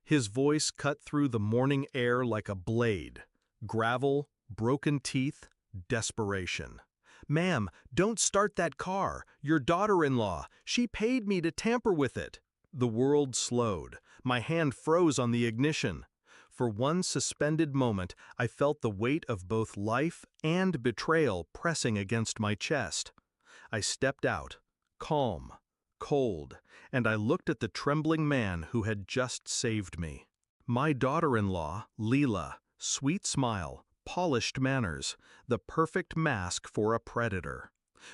His voice cut through the morning air like a blade. Gravel, broken teeth, desperation. "Ma'am, don't start that car. Your daughter-in-law. She paid me to tamper with it." The world slowed. My hand froze on the ignition. For one suspended moment, I felt the weight of both life and betrayal pressing against my chest. I stepped out, calm, cold, and I looked at the trembling man who had just saved me. My daughter-in-law, Leela, sweet smile, polished manners, the perfect mask for a predator.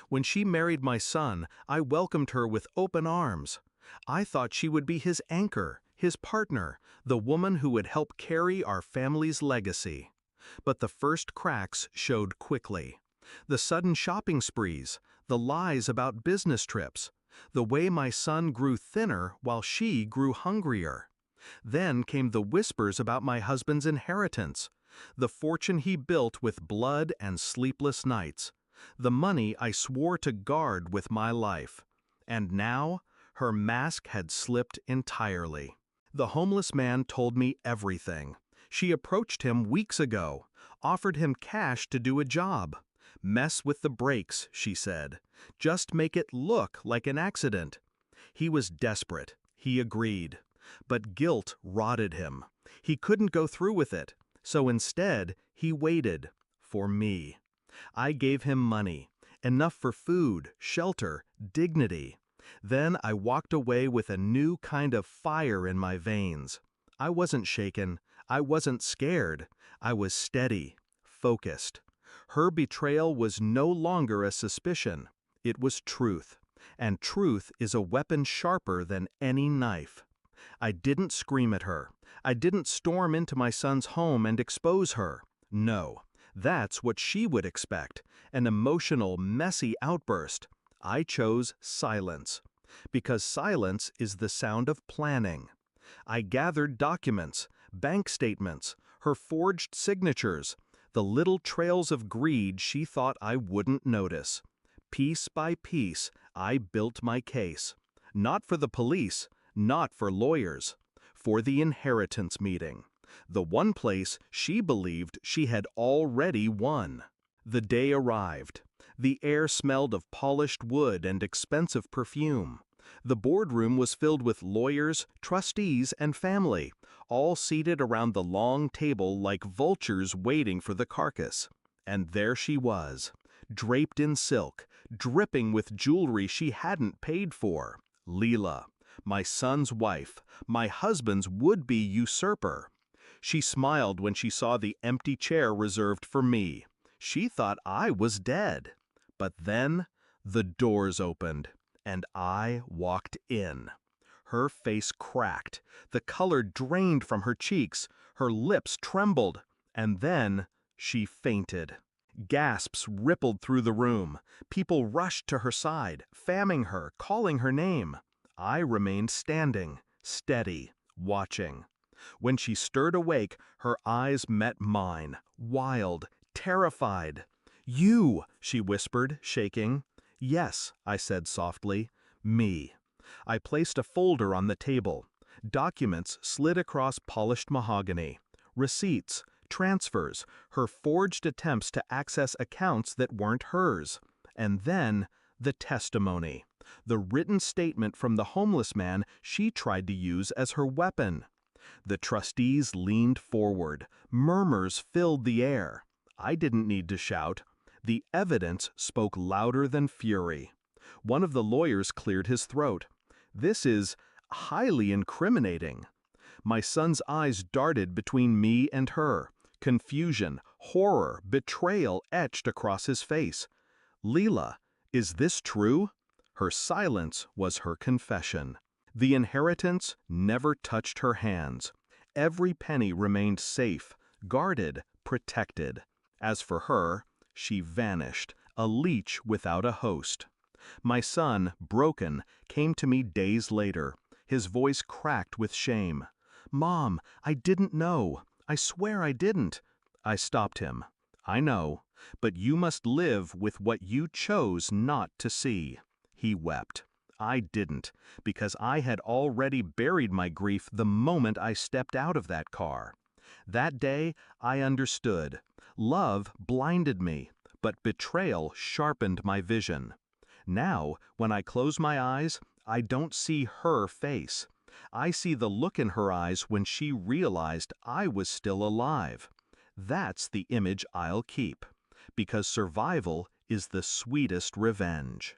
When she married my son, I welcomed her with open arms. I thought she would be his anchor, his partner, the woman who would help carry our family's legacy. But the first cracks showed quickly. The sudden shopping sprees, the lies about business trips, the way my son grew thinner while she grew hungrier. Then came the whispers about my husband's inheritance, the fortune he built with blood and sleepless nights, the money I swore to guard with my life. And now, her mask had slipped entirely. The homeless man told me everything. She approached him weeks ago, offered him cash to do a job. "Mess with the brakes," she said. "Just make it look like an accident." He was desperate. He agreed. But guilt rotted him. He couldn't go through with it. So instead, he waited. For me. I gave him money. Enough for food, shelter, dignity. Then I walked away with a new kind of fire in my veins. I wasn't shaken. I wasn't scared. I was steady, focused. Her betrayal was no longer a suspicion. It was truth. And truth is a weapon sharper than any knife. I didn't scream at her. I didn't storm into my son's home and expose her. No, that's what she would expect, an emotional, messy outburst. I chose silence, because silence is the sound of planning. I gathered documents, bank statements, her forged signatures, the little trails of greed she thought I wouldn't notice. Piece by piece, I built my case. Not for the police, not for lawyers, for the inheritance meeting, the one place she believed she had already won. The day arrived. The air smelled of polished wood and expensive perfume. The boardroom was filled with lawyers, trustees, and family, all seated around the long table like vultures waiting for the carcass. And there she was, draped in silk, dripping with jewelry she hadn't paid for. Leela, my son's wife, my husband's would-be usurper. She smiled when she saw the empty chair reserved for me. She thought I was dead. But then, the doors opened, and I walked in. Her face cracked, the color drained from her cheeks, her lips trembled, and then she fainted. Gasps rippled through the room. People rushed to her side, famming her, calling her name. I remained standing, steady, watching. When she stirred awake, her eyes met mine, wild, terrified. "You," she whispered, shaking. "Yes," I said softly, "me." I placed a folder on the table. Documents slid across polished mahogany. Receipts, transfers, her forged attempts to access accounts that weren't hers. And then, the testimony. The written statement from the homeless man she tried to use as her weapon. The trustees leaned forward. Murmurs filled the air. I didn't need to shout. The evidence spoke louder than fury. One of the lawyers cleared his throat. "This is highly incriminating." My son's eyes darted between me and her. Confusion, horror, betrayal etched across his face. "Leela, is this true?" Her silence was her confession. The inheritance never touched her hands. Every penny remained safe, guarded, protected. As for her, she vanished, a leech without a host. My son, broken, came to me days later. His voice cracked with shame. "Mom, I didn't know. I swear I didn't." I stopped him. "I know, but you must live with what you chose not to see." He wept. I didn't, because I had already buried my grief the moment I stepped out of that car. That day, I understood. Love blinded me, but betrayal sharpened my vision. Now, when I close my eyes, I don't see her face. I see the look in her eyes when she realized I was still alive. That's the image I'll keep, because survival is the sweetest revenge.